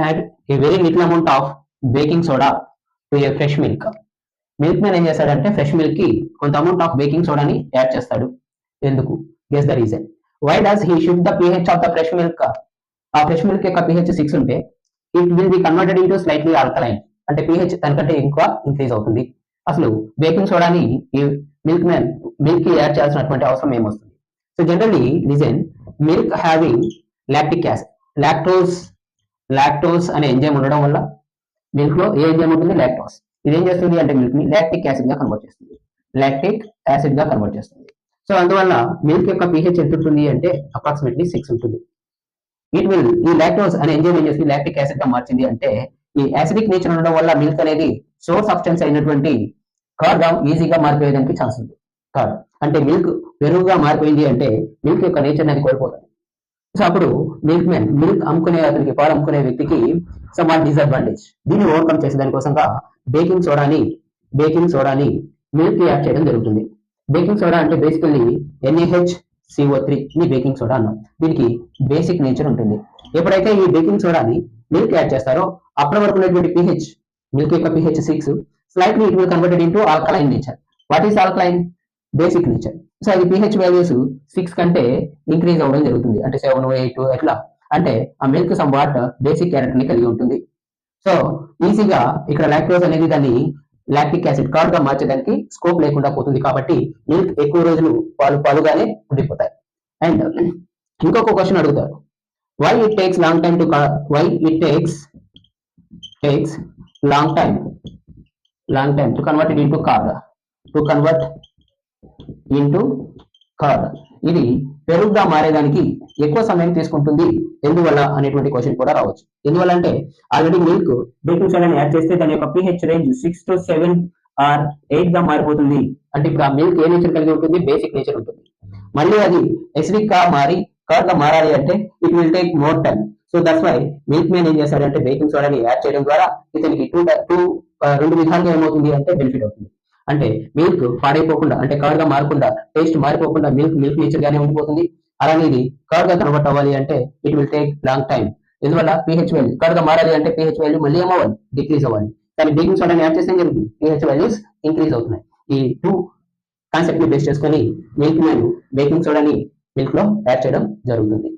Add a very little amount of baking soda to a fresh milk. Milkman ఏం చేస్తాడంటే fresh milk కి కొంత amount of baking సోడాని add చేస్తాడు. ఎందుకు? Guess the reason. Why does he shift the pH of the fresh milk? ఆ fresh milk యొక్క pH 6 ఉంటే it will be converted into slightly alkaline, అంటే pH దానికంటే ఇంకా ఇంక్రీజ్ అవుతుంది. అసలు బేకింగ్ సోడాని ఈ మిల్క్ మ్యాన్ మిల్క్ కి యాడ్ చేయాల్సినటువంటి అవసరం ఏమొస్తుంది? So generally reason, milk having lactic acid, lactose అనే ఎంజైమ్ ఉండడం వల్ల మిల్క్ లో ఏ ఎంజైమ్ ఉంటుంది? లాక్టోస్. ఇది ఏం చేస్తుంది అంటే మిల్క్ ని లాక్టిక్ యాసిడ్ గా కన్వర్ట్ చేస్తుంది. సో అందువల్ల మిల్క్ యొక్క pH ఎంత ఉంటుంది అంటే అప్రాక్సిమేట్లీ 6 ఉంటుంది. ఈ లాక్టోస్ అనే ఎంజైమ్ ఏం చేస్తుంది? లాక్టిక్ యాసిడ్ గా మార్చింది. అంటే ఈ యాసిడిక్ నేచర్ ఉండడం వల్ల మిల్క్ అనేది సోర్ సబ్స్టెన్స్ అయినటువంటి కర్డ్ గా ఈజీగా మారిపోయేదానికి ఛాన్స్ ఉంది. కర్డ్ అంటే మిల్క్ పెరుగుగా మారిపోయింది అంటే మిల్క్ యొక్క నేచర్ అనేది కోల్పోతుంది. సో అప్పుడు మిల్క్ మ్యాన్ మిల్క్ అమ్ముకునే అతనికి, పాలు అమ్ముకునే వ్యక్తికి సమ్ డిసడ్వాంటేజ్. దీన్ని ఓవర్కమ్ చేసే దానికోసంగా బేకింగ్ సోడాని మిల్క్ కి యాడ్ చేయడం జరుగుతుంది. బేకింగ్ సోడా అంటే బేసికల్లీ NaHCO3 ని బేకింగ్ సోడా అన్నాం. దీనికి బేసిక్ నేచర్ ఉంటుంది. ఎప్పుడైతే ఈ బేకింగ్ సోడాని మిల్క్ యాడ్ చేస్తారో అప్పటి వరకు ఉన్నటువంటి pH, మిల్క్ యొక్క pH 6, slightly it will converted into alkaline nature. What is alkaline? Basic nature. So అది pH వాల్యూస్ 6 కంటే ఇంక్రీజ్ అవ్వడం జరుగుతుంది. అంటే 7, 8 ఎట్లా అంటే ఆ milk some what basic character ని కలిగి ఉంటుంది. సో ఈజీగా ఇక్కడ లాక్టోస్ అనేది దాన్ని లాక్టిక్ యాసిడ్ కర్డ్ గా మార్చడానికి స్కోప్ లేకుండా పోతుంది. కాబట్టి మిల్క్ ఎక్కువ రోజులు పాలుగానే ఉండిపోతాయి. అండ్ ఇంకొక క్వశ్చన్ అడుగుతారు, why it takes long time to convert it into curd. ఇది పెరుగుగా మారేదానికి ఎక్కువ సమయం తీసుకుంటుంది. ఎందువల్ల అనేటువంటి క్వశ్చన్ కూడా రావచ్చు. ఎందువల్ల అంటే ఆల్రెడీ మిల్క్ బేకింగ్ సోడాని యాడ్ చేస్తే దాని యొక్క pH రేంజ్ 6 to 7 or 8 గా మారిపోతుంది. అంటే ఇప్పుడు ఆ మిల్క్ ఏ నేచర్ కలిగి ఉంటుంది? బేసిక్ నేచర్ ఉంటుంది. మళ్ళీ అది ఎసిడిక్ గా మారి కర్డ్ గా మారాలి అంటే it will take more time. So that's why milkman ఏం చేస్తాడంటే బేకింగ్ సోడాని యాడ్ చేయడం ద్వారా ఇతనికి రెండు విధాలుగా ఏమవుతుంది అంటే బెనిఫిట్ అవుతుంది. అంటే మిల్క్ పాడైపోకుండా, అంటే కర్డ్ గా మారకుండా, టేస్ట్ మారిపోకుండా మిల్క్ నేచర్ గానే ఉండిపోతుంది. అలానే ఇది కర్డ్ గా కన్వర్ట్ అవ్వాలి అంటే it will take long time. ఎందువల్ల? pH వాల్యూ కర్డ్ గా మారాలి అంటే pH వాల్యూ మళ్ళీ ఏమవ్వాలి? డిక్రీజ్ అవ్వాలి. కానీ బేకింగ్ సోడాని యాడ్ చేస్తే జరుగుతుంది, pH వాల్యూస్ ఇంక్రీజ్ అవుతున్నాయి. ఈ 2 కాన్సెప్ట్ ని బేస్ చేసుకొని మిల్క్ మ్యాన్ బేకింగ్ సోడాని మిల్క్ లో యాడ్ చేయడం జరుగుతుంది.